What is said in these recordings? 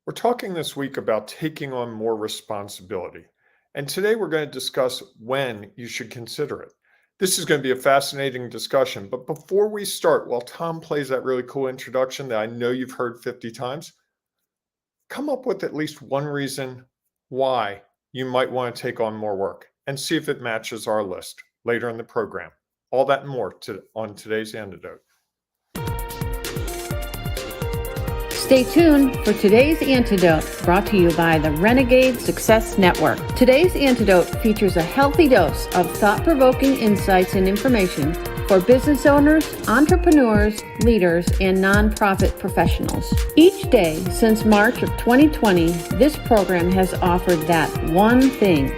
We're talking this week about taking on more responsibility. And today we're going to discuss when you should consider it. This is going to be a fascinating discussion. But before we start, while Tom plays that really cool introduction that I know you've heard 50 times, come up with at least one reason why you might want to take on more work and see if it matches our list later in the program. All that and more on today's Antidote. Stay tuned for today's Antidote, brought to you by the Renegade Success Network. Today's Antidote features a healthy dose of thought-provoking insights and information for business owners, entrepreneurs, leaders, and nonprofit professionals. Each day since March of 2020, this program has offered that one thing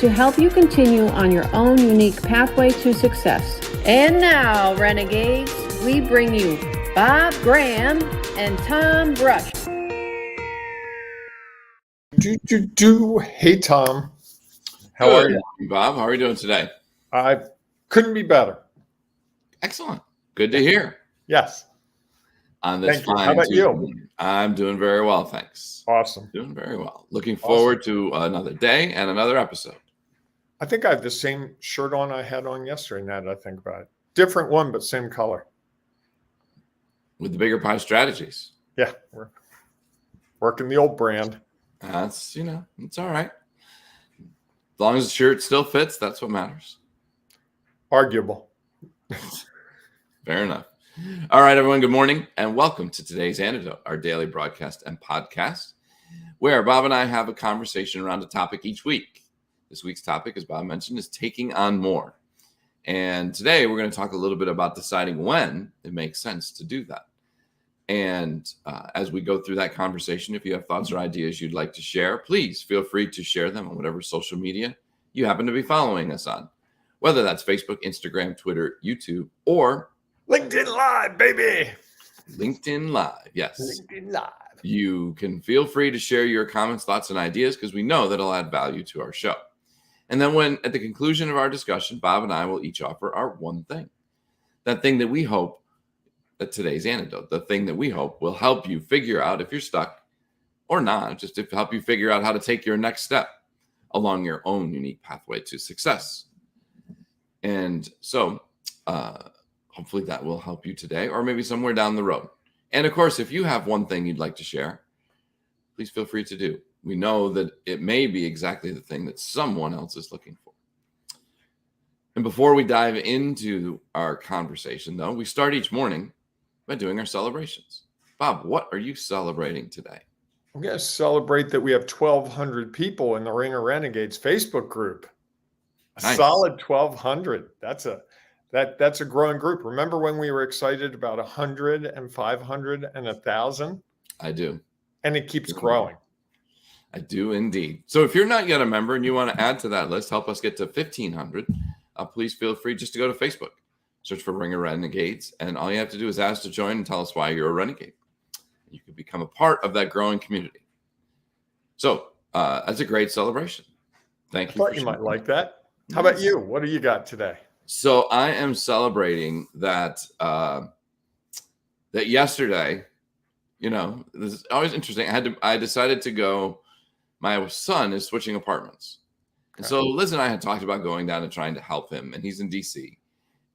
to help you continue on your own unique pathway to success. And now, Renegades, we bring you Bob Graham and Tom Brush. Hey, Tom. How are you? Bob, how are you doing today? I couldn't be better. Excellent. Good to hear. Yes. On this Thank you. How about you? I'm doing very well, thanks. Awesome. Doing very well. Looking forward to another day and another episode. I think I have the same shirt on I had on yesterday, now that I think about it. Different one, but same color. With the bigger pie strategies. Yeah, we're working the old brand. That's, it's all right. As long as the shirt still fits, that's what matters. Arguable. Fair enough. All right, everyone, good morning and welcome to today's Antidote, our daily broadcast and podcast, where Bob and I have a conversation around a topic each week. This week's topic, as Bob mentioned, is taking on more. And today we're going to talk a little bit about deciding when it makes sense to do that. And as we go through that conversation, if you have thoughts or ideas you'd like to share, please feel free to share them on whatever social media you happen to be following us on, whether that's Facebook, Instagram, Twitter, YouTube, or LinkedIn Live, baby. LinkedIn Live. Yes. LinkedIn Live. You can feel free to share your comments, thoughts, and ideas because we know that'll add value to our show. And then at the conclusion of our discussion, Bob and I will each offer our one thing. That thing that we hope, that today's antidote, the thing that we hope will help you figure out if you're stuck or not, just to help you figure out how to take your next step along your own unique pathway to success. And so hopefully that will help you today or maybe somewhere down the road. And of course, if you have one thing you'd like to share, please feel free to do. We know that it may be exactly the thing that someone else is looking for. And before we dive into our conversation, though, we start each morning by doing our celebrations. Bob, what are you celebrating today? I'm going to celebrate that we have 1,200 people in the Ringer Renegades Facebook group. A Nice. solid 1,200. That's a growing group. Remember when we were excited about 100 and 500 and 1,000? I do. And it keeps growing. I do indeed. So if you're not yet a member and you want to add to that list, help us get to 1,500, please feel free just to go to Facebook, search for Ringer Renegades, and all you have to do is ask to join and tell us why you're a renegade. You can become a part of that growing community. So that's a great celebration. Thank you. I thought you might like that. How about you? What do you got today? So I am celebrating that that yesterday, this is always interesting. I decided to go. My son is switching apartments. And so Liz and I had talked about going down and trying to help him, and he's in D.C.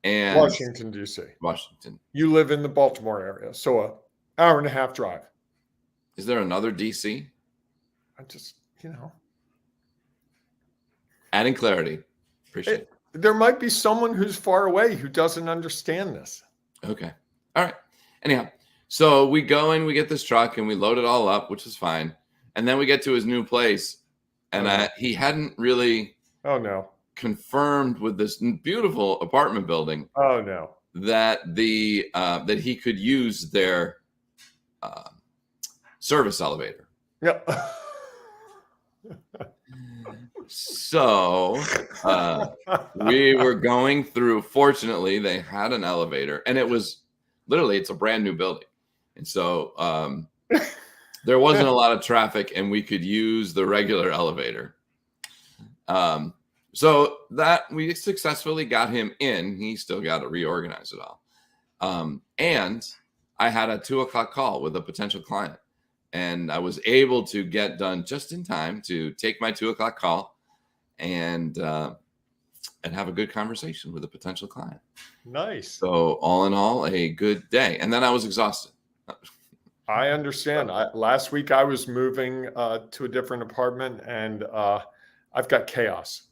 and Washington, D.C. Washington. You live in the Baltimore area, so an hour and a half drive. Is there another D.C.? I just, Adding clarity. Appreciate it. There might be someone who's far away who doesn't understand this. Okay. All right. Anyhow, so we go and we get this truck and we load it all up, which is fine. And then we get to his new place, and he hadn't really confirmed with this beautiful apartment building that that he could use their service elevator. Yep. So we were going through. Fortunately, they had an elevator, and it was literally, it's a brand new building. And so there wasn't a lot of traffic, and we could use the regular elevator. So that we successfully got him in. He still got to reorganize it all. And I had a 2:00 call with a potential client And I was able to get done just in time to take my 2 o'clock call and have a good conversation with a potential client. Nice. So all in all, a good day. And then I was exhausted. I understand. Last week I was moving to a different apartment, and I've got chaos.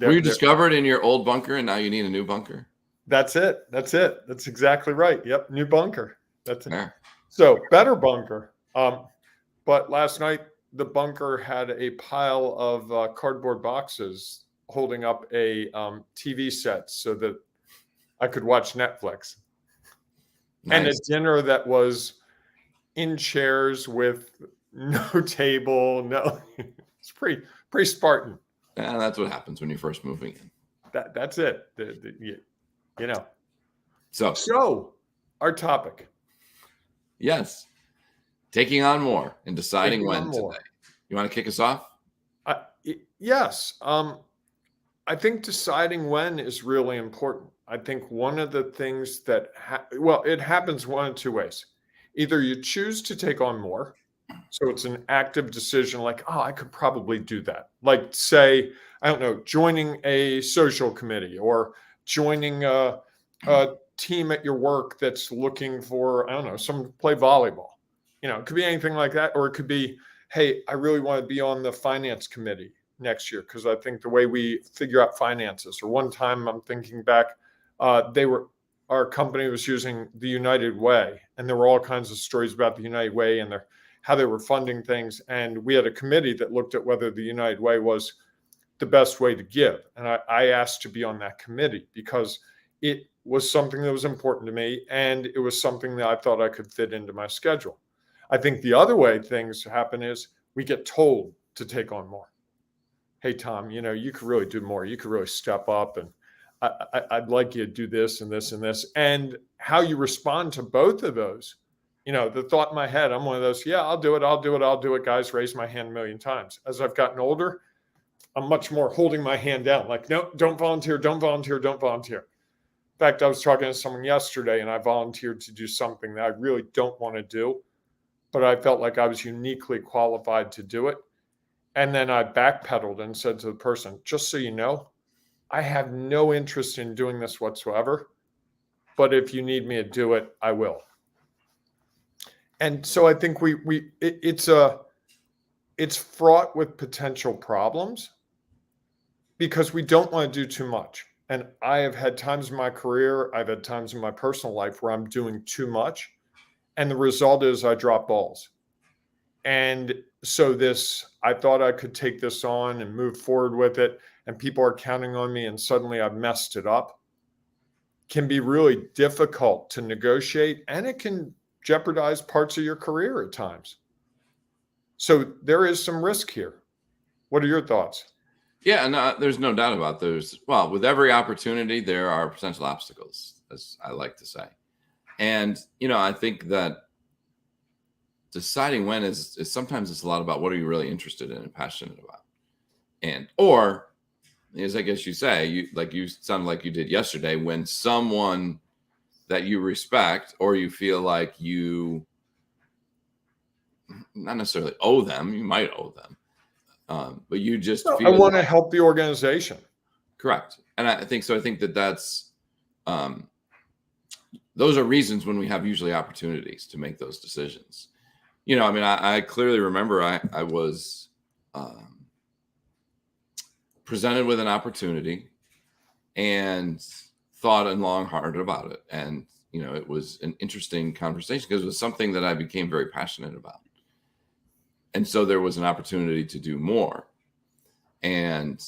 Were you discovered in your old bunker and now you need a new bunker? That's it. That's exactly right. Yep, new bunker. That's it. Yeah. So better bunker. But last night the bunker had a pile of cardboard boxes holding up a TV set so that I could watch Netflix. Nice. And a dinner that was in chairs with no table. No, it's pretty Spartan. Yeah, that's what happens when you're first moving in. That's it. You know. So our topic. Yes. Taking on more and deciding when today. You want to kick us off? Yes. I think deciding when is really important. I think one of the things that, it happens one of two ways. Either you choose to take on more. So it's an active decision like, oh, I could probably do that. Like, say, I don't know, joining a social committee or joining a team at your work that's looking for, I don't know, someone to play volleyball. It could be anything like that. Or it could be, hey, I really want to be on the finance committee next year because I think the way we figure out finances. Or one time I'm thinking back, our company was using the United Way, and there were all kinds of stories about the United Way and how they were funding things. And we had a committee that looked at whether the United Way was the best way to give. And I asked to be on that committee because it was something that was important to me, and it was something that I thought I could fit into my schedule. I think the other way things happen is we get told to take on more. Hey, Tom, you could really do more. You could really step up, and I'd like you to do this and this and this. And how you respond to both of those, the thought in my head, I'm one of those, yeah, I'll do it, guys, raise my hand a million times. As I've gotten older, I'm much more holding my hand down, like, no, don't volunteer. In fact, I was talking to someone yesterday, and I volunteered to do something that I really don't want to do, but I felt like I was uniquely qualified to do it. And then I backpedaled and said to the person, just so you know, I have no interest in doing this whatsoever, but if you need me to do it, I will. And so I think it's fraught with potential problems because we don't want to do too much. And I have had times in my career, I've had times in my personal life where I'm doing too much. And the result is I drop balls. And so I thought I could take this on and move forward with it, and people are counting on me, and suddenly I've messed it up. Can be really difficult to negotiate, and it can jeopardize parts of your career at times. So there is some risk here. What are your thoughts? Yeah, no, there's no doubt about those. Well, with every opportunity, there are potential obstacles, as I like to say. And, I think that deciding when is sometimes it's a lot about what are you really interested in and passionate about. Or, as I guess you say, you sound like you did yesterday, when someone that you respect or you feel like you not necessarily owe them, you might owe them, but you just feel I want to help the organization. Correct. And I think so. I think that's those are reasons when we have usually opportunities to make those decisions. I clearly remember I was presented with an opportunity and thought long and hard about it. And, it was an interesting conversation because it was something that I became very passionate about. And so there was an opportunity to do more. And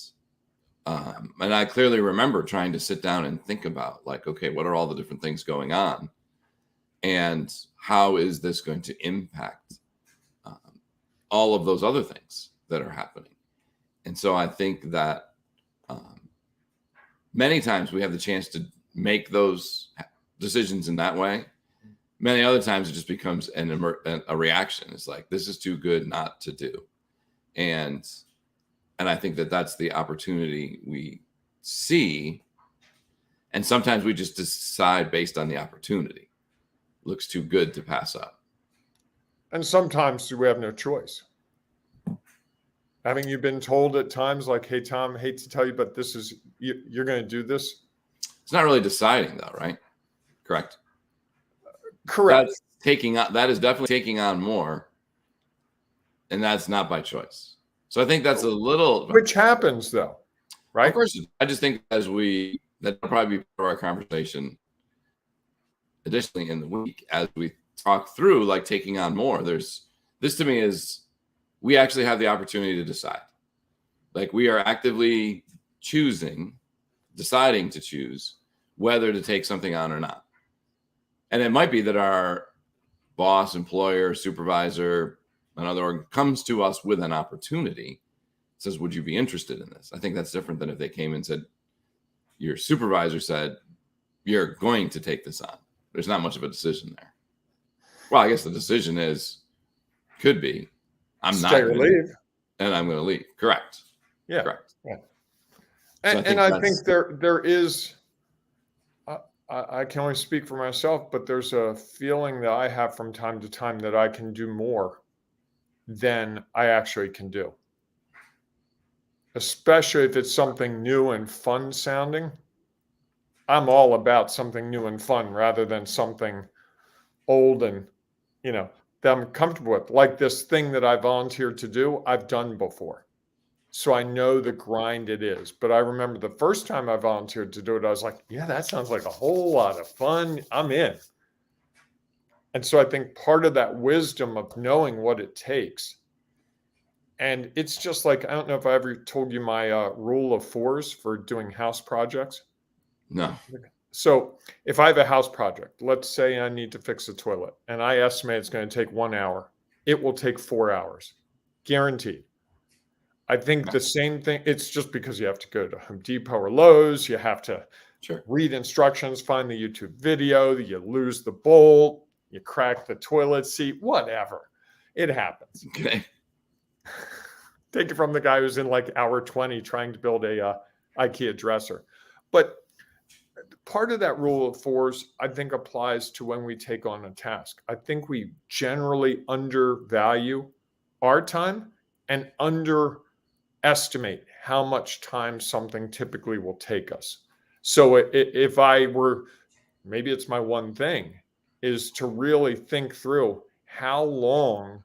I clearly remember trying to sit down and think about, like, okay, what are all the different things going on? And how is this going to impact all of those other things that are happening? And so I think that many times we have the chance to make those decisions in that way. Many other times it just becomes a reaction. It's like, this is too good not to do. And I think that that's the opportunity we see. And sometimes we just decide based on the opportunity. Looks too good to pass up. And sometimes we have no choice. Haven't you been told at times like, hey, Tom, hate to tell you, but this is, you're going to do this? It's not really deciding though, right? Correct. Correct. That's taking on, that is definitely taking on more. And that's not by choice. So I think that's a little, Which happens though, right? of course, I just think that'll probably be part of our conversation additionally in the week as we talk through like taking on more. This to me is, we actually have the opportunity to decide. Like we are actively deciding to choose whether to take something on or not. And it might be that our boss, employer, supervisor, another org comes to us with an opportunity, says, would you be interested in this? I think that's different than if they came and said, your supervisor said, you're going to take this on. There's not much of a decision there. Well, I guess the decision could be, I'm Stay not or gonna, leave. and I'm going to leave. Correct. Yeah. Correct. Yeah. So I think there is, I can only speak for myself, but there's a feeling that I have from time to time that I can do more than I actually can do. Especially if it's something new and fun sounding. I'm all about something new and fun rather than something old and, that I'm comfortable with. Like this thing that I volunteered to do, I've done before. So I know the grind it is. But I remember the first time I volunteered to do it, I was like, yeah, that sounds like a whole lot of fun. I'm in. And so I think part of that wisdom of knowing what it takes, and it's just like, I don't know if I ever told you my rule of fours for doing house projects. No. So if I have a house project, let's say I need to fix a toilet and I estimate it's going to take 1 hour, it will take 4 hours, guaranteed. I think the same thing, it's just because you have to go to Home Depot or Lowe's, you have to read instructions, find the YouTube video, you lose the bolt, you crack the toilet seat, whatever. It happens. Okay. Take it from the guy who's in like hour 20 trying to build a IKEA dresser. But part of that rule of fours, I think, applies to when we take on a task. I think we generally undervalue our time and underestimate how much time something typically will take us. So if I were, maybe it's my one thing, is to really think through how long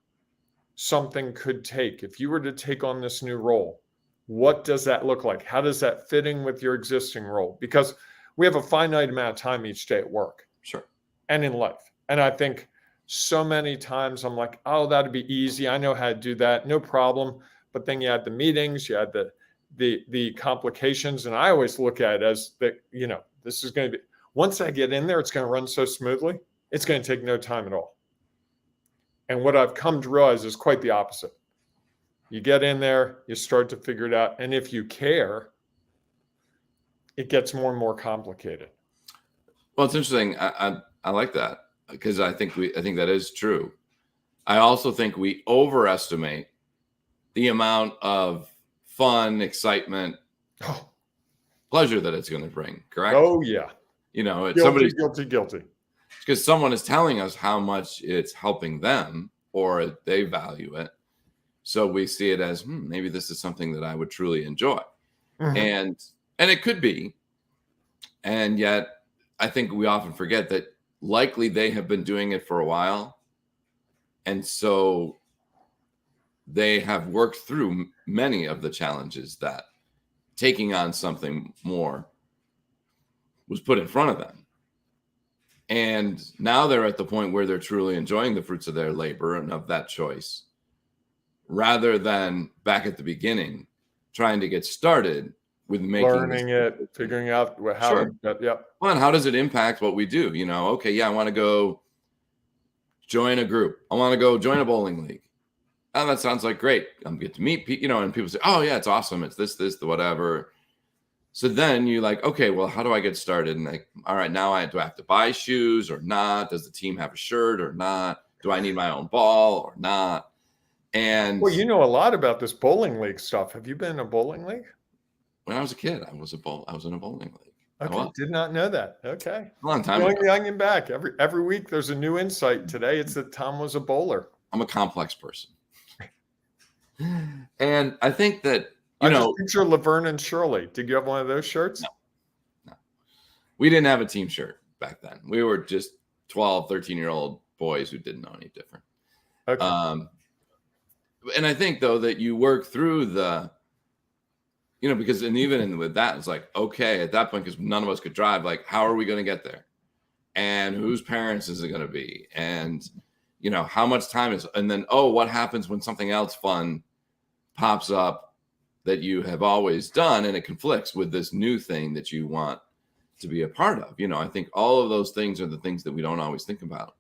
something could take. If you were to take on this new role, what does that look like? How does that fit in with your existing role? Because we have a finite amount of time each day at work. Sure. And in life. And I think so many times I'm like, oh, that'd be easy. I know how to do that. No problem. But then you had the meetings, you had the complications. And I always look at it as that, this is going to be, once I get in there, it's going to run so smoothly. It's going to take no time at all. And what I've come to realize is quite the opposite. You get in there, you start to figure it out. And if you care, it gets more and more complicated. Well, it's interesting. I like that because I think that is true. I also think we overestimate the amount of fun, excitement, pleasure that it's going to bring. Correct? Oh yeah. It's guilty. Because someone is telling us how much it's helping them or they value it. So we see it as maybe this is something that I would truly enjoy. Mm-hmm. And it could be. And yet I think we often forget that likely they have been doing it for a while. And so they have worked through many of the challenges that taking on something more was put in front of them. And now they're at the point where they're truly enjoying the fruits of their labor and of that choice, rather than back at the beginning, trying to get started with learning it, figuring out how. Well, and how does it impact what we do? Okay, yeah, I want to go join a group. I want to go join a bowling league. Oh, that sounds like great. I'm get to meet people, and people say, oh yeah, it's awesome. It's this, the whatever. So then you're like, okay, well, how do I get started? And like, all right, now do I have to buy shoes or not? Does the team have a shirt or not? Do I need my own ball or not? And well, you know a lot about this bowling league stuff. Have you been in a bowling league? When I was a kid, I was in a bowling league. Okay, did not know that. Okay, a long time ago. Young and back. Every week there's a new insight. Today it's that Tom was a bowler. I'm a complex person. And I think that, I just picture Laverne and Shirley. Did you have one of those shirts? No. We didn't have a team shirt back then. We were just 12, 13-year-old boys who didn't know any different. Okay. And I think, though, that you work through because, and even with that, it's like, okay, at that point, because none of us could drive, like, how are we going to get there? And whose parents is it going to be? And, how much time is, and then, what happens when something else fun pops up that you have always done and it conflicts with this new thing that you want to be a part of? I think all of those things are the things that we don't always think about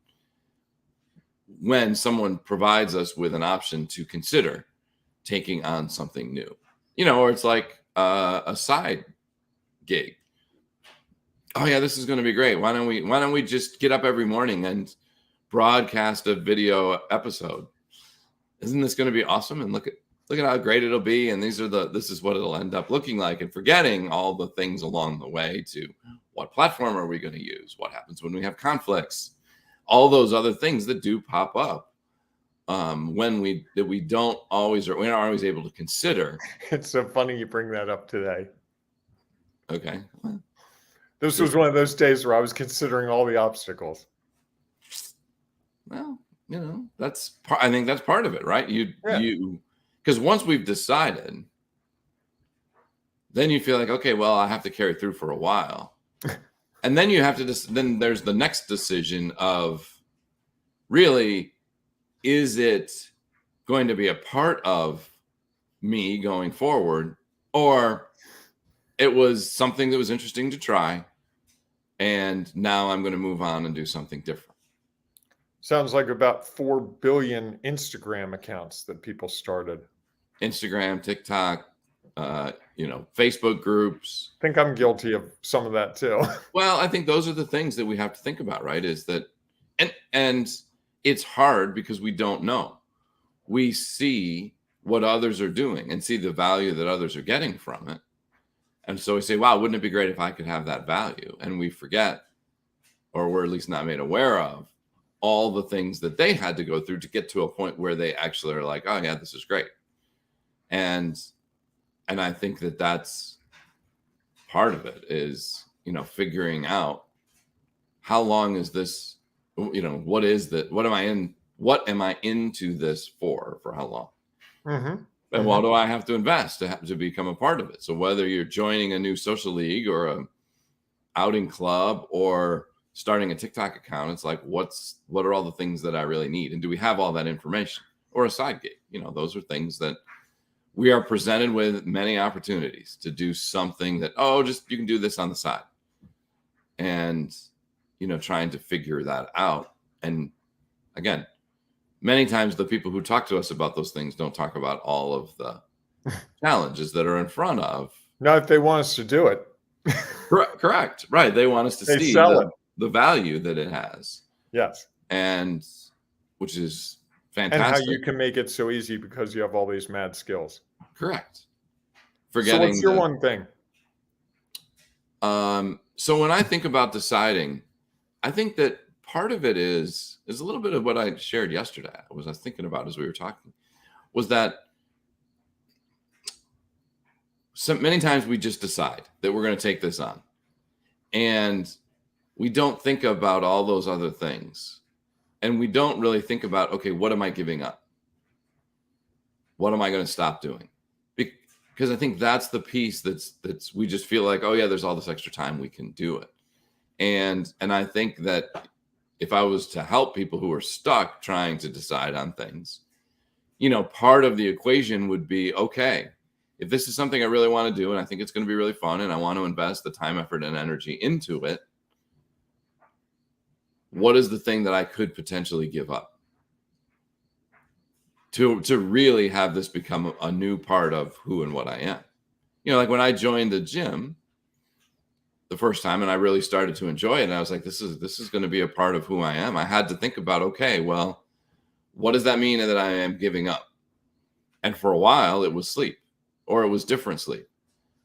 when someone provides us with an option to consider taking on something new, or it's like a side gig. Oh yeah, this is going to be great. Why don't we just get up every morning and broadcast a video episode? Isn't this going to be awesome? And look at how great it'll be. And this is what it'll end up looking like, and forgetting all the things along the way to what platform are we going to use? What happens when we have conflicts? All those other things that do pop up when we don't always, or we aren't always able to consider. It's so funny you bring that up today. Okay. This was one of those days where I was considering all the obstacles. Well, I think that's part of it, right? Because once we've decided, then you feel like, okay, well, I have to carry through for a while. And then you have to then there's the next decision of, really, is it going to be a part of me going forward, or it was something that was interesting to try, and now I'm going to move on and do something different. Sounds like about 4 billion Instagram accounts that people started. Instagram, TikTok, Facebook groups. I think I'm guilty of some of that too. Well, I think those are the things that we have to think about, right? Is that, and it's hard because we don't know. We see what others are doing and see the value that others are getting from it. And so we say, wow, wouldn't it be great if I could have that value? And we forget, or we're at least not made aware of, all the things that they had to go through to get to a point where they actually are like, oh yeah, this is great. And I think that that's part of it, is, figuring out how long is this, what is that? What am I into this for how long? Mm-hmm. And what do I have to invest to become a part of it? So whether you're joining a new social league or a outing club or starting a TikTok account, it's like, what are all the things that I really need? And do we have all that information? Or a side gig? Those are things that we are presented with many opportunities to do something that, you can do this on the side. And, trying to figure that out. And again, many times the people who talk to us about those things don't talk about all of the challenges that are in front of. Not if they want us to do it. Correct. Right. They want us to see the value that it has. Yes. And which is fantastic. And how you can make it so easy because you have all these mad skills. Correct. So what's your one thing? So when I think about deciding, I think that part of it is a little bit of what I shared yesterday. I was thinking about as we were talking, was that so many times we just decide that we're going to take this on, and we don't think about all those other things, and we don't really think about, okay, what am I giving up? What am I going to stop doing? Because I think that's the piece that's we just feel like, oh yeah, there's all this extra time, we can do it. And I think that if I was to help people who are stuck trying to decide on things, part of the equation would be, okay, if this is something I really want to do and I think it's going to be really fun and I want to invest the time, effort, and energy into it, what is the thing that I could potentially give up to really have this become a new part of who and what I am? Like when I joined the gym the first time and I really started to enjoy it, and I was like, this is going to be a part of who I am. I had to think about, okay, well, what does that mean that I am giving up? And for a while it was sleep, or it was different sleep.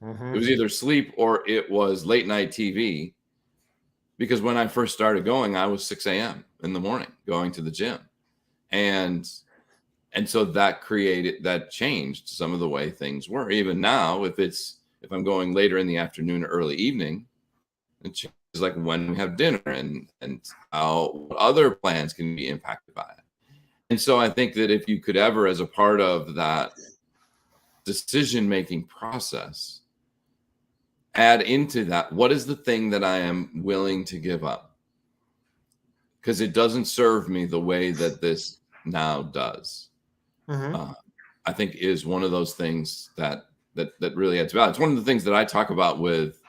Mm-hmm. It was either sleep or it was late night TV, because when I first started going, I was 6 a.m. in the morning going to the gym. And so that changed some of the way things were. Even now, if I'm going later in the afternoon or early evening, it changes like when we have dinner and how other plans can be impacted by it. And so I think that if you could ever, as a part of that decision-making process, add into that, what is the thing that I am willing to give up? Because it doesn't serve me the way that this now does. I think is one of those things that really adds value. It's one of the things that I talk about with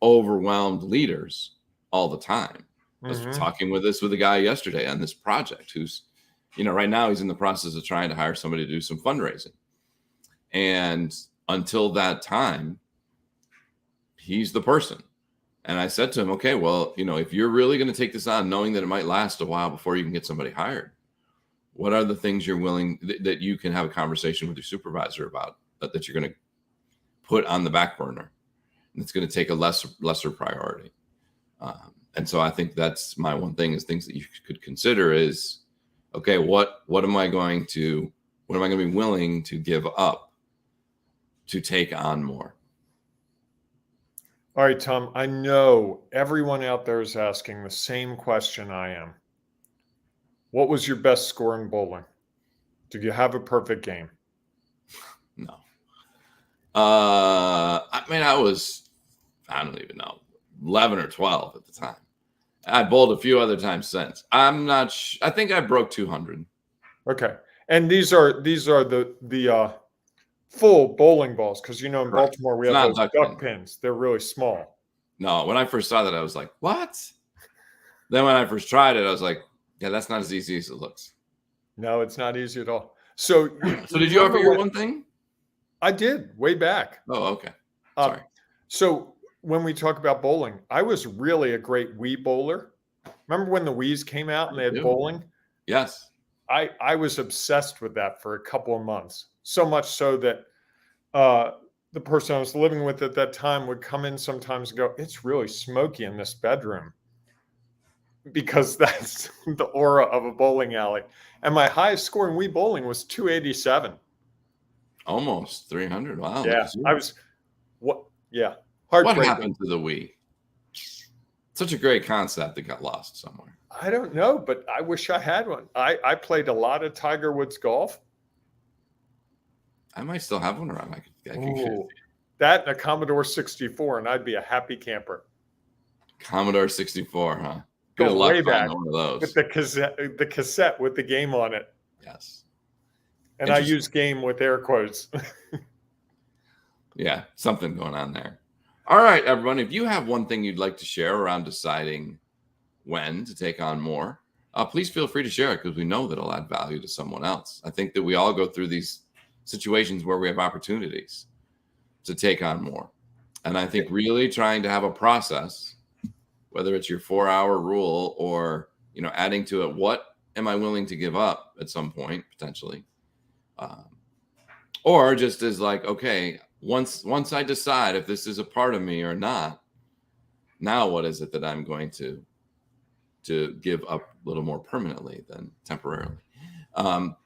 overwhelmed leaders all the time. I was talking with a guy yesterday on this project who's, right now he's in the process of trying to hire somebody to do some fundraising. And until that time, he's the person. And I said to him, okay, well, if you're really going to take this on, knowing that it might last a while before you can get somebody hired, what are the things you're willing that you can have a conversation with your supervisor about that you're going to put on the back burner? And it's going to take a lesser priority. And so I think that's my one thing, is things that you could consider is, okay, what am I going to be willing to give up to take on more? All right, Tom, I know everyone out there is asking the same question I am. What was your best score in bowling? Did you have a perfect game? No. I don't even know, 11 or 12 at the time. I bowled a few other times since. I'm not I think I broke 200. Okay. And these are the full bowling balls, because in Baltimore we have those duck pins. They're really small. No, when I first saw that, I was like, what? Then when I first tried it, I was like, yeah, that's not as easy as it looks. No, it's not easy at all. So did you offer your one thing? I did, way back. Oh, okay. Sorry. So when we talk about bowling, I was really a great Wii bowler. Remember when the Wiis came out and they had bowling? Yes. I was obsessed with that for a couple of months. So much so that the person I was living with at that time would come in sometimes and go, "It's really smoky in this bedroom," because that's the aura of a bowling alley. And my highest score in Wii bowling was 287. Almost 300. Wow. Yeah, What happened to the Wii? Such a great concept that got lost somewhere. I don't know, but I wish I had one. I played a lot of Tiger Woods golf. I might still have one around. I could that and a Commodore 64, and I'd be a happy camper. Commodore 64, huh? Good luck way back one of those. With the cassette with the game on it. Yes. And I use game with air quotes. Yeah, something going on there. All right, everyone. If you have one thing you'd like to share around deciding when to take on more, please feel free to share it, because we know that it'll add value to someone else. I think that we all go through these situations where we have opportunities to take on more. And I think really trying to have a process, whether it's your 4-hour rule or, adding to it, what am I willing to give up at some point, potentially? Or just as like, okay, once I decide if this is a part of me or not, now what is it that I'm going to give up a little more permanently than temporarily?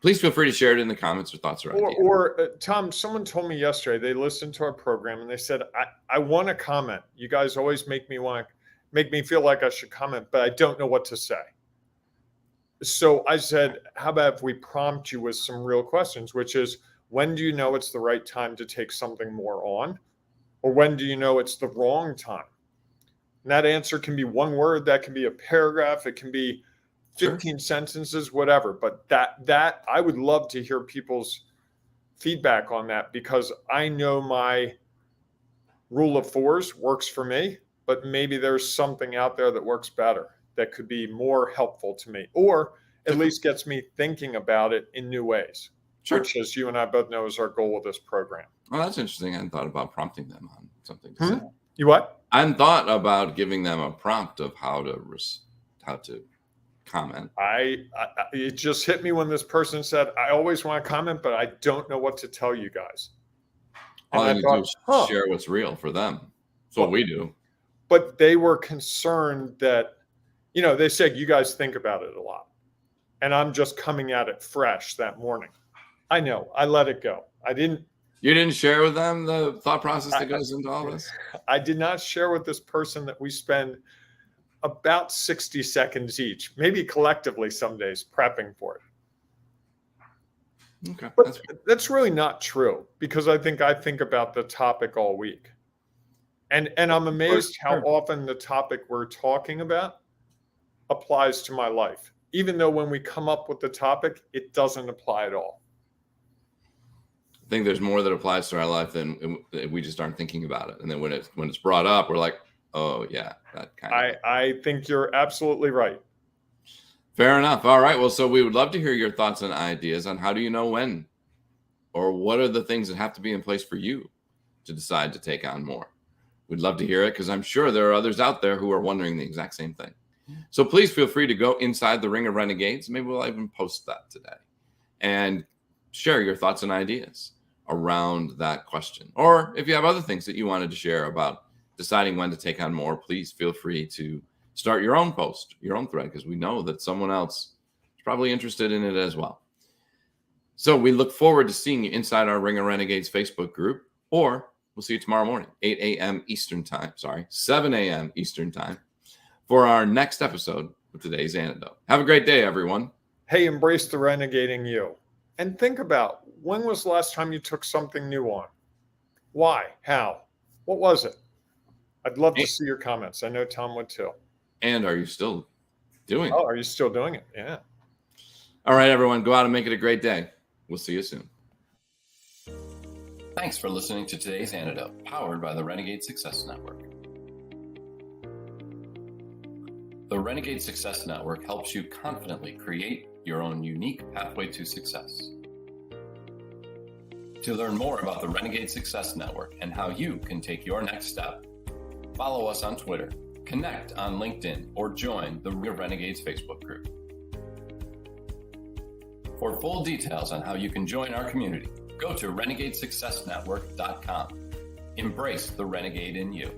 Please feel free to share it in the comments or thoughts or ideas. Or Tom, someone told me yesterday, they listened to our program and they said, I want to comment. You guys always make me feel like I should comment, but I don't know what to say. So I said, how about if we prompt you with some real questions, which is, when do you know it's the right time to take something more on? Or when do you know it's the wrong time? And that answer can be one word, that can be a paragraph, it can be 15 sentences, whatever. But that I would love to hear people's feedback on that, because I know my rule of fours works for me, but maybe there's something out there that works better, that could be more helpful to me, or at least gets me thinking about it in new ways. Sure. Which, as you and I both know, is our goal with this program. Well, that's interesting. I hadn't thought about prompting them on something to say. You what? I hadn't thought about giving them a prompt of how to comment. It just hit me when this person said, I always want to comment, but I don't know what to tell you guys. All I do is share what's real for them. That's what we do. But they were concerned that, they said, you guys think about it a lot. and I'm just coming at it fresh that morning. I know, I let it go. You didn't share with them the thought process that goes into all this? I did not share with this person that we spend about 60 seconds each, maybe collectively some days, prepping for it. Okay. But that's really not true, because I think about the topic all week. And I'm amazed how often the topic we're talking about applies to my life, even though when we come up with the topic, it doesn't apply at all. I think there's more that applies to our life than we just aren't thinking about it. And then when it's brought up, we're like, oh yeah, that kind of. I think you're absolutely right. Fair enough. All right. Well, so we would love to hear your thoughts and ideas on how do you know when, or what are the things that have to be in place for you to decide to take on more. We'd love to hear it, because I'm sure there are others out there who are wondering the exact same thing. So please feel free to go inside the Ring of Renegades. Maybe we'll even post that today and share your thoughts and ideas around that question. Or if you have other things that you wanted to share about deciding when to take on more, please feel free to start your own post, your own thread, because we know that someone else is probably interested in it as well. So we look forward to seeing you inside our Ring of Renegades Facebook group, or we'll see you tomorrow morning, 8 a.m. Eastern time, 7 a.m. Eastern time, for our next episode of today's Antidote. Have a great day, everyone. Hey, embrace the renegading you. And think about, when was the last time you took something new on? Why? How? What was it? I'd love to see your comments. I know Tom would too. And are you still doing it? Oh, are you still doing it? Yeah. All right, everyone, go out and make it a great day. We'll see you soon. Thanks for listening to today's Antidote, powered by the Renegade Success Network. The Renegade Success Network helps you confidently create your own unique pathway to success. To learn more about the Renegade Success Network and how you can take your next step, follow us on Twitter, connect on LinkedIn, or join the Ring of Renegades Facebook group. For full details on how you can join our community, go to renegadesuccessnetwork.com. Embrace the renegade in you.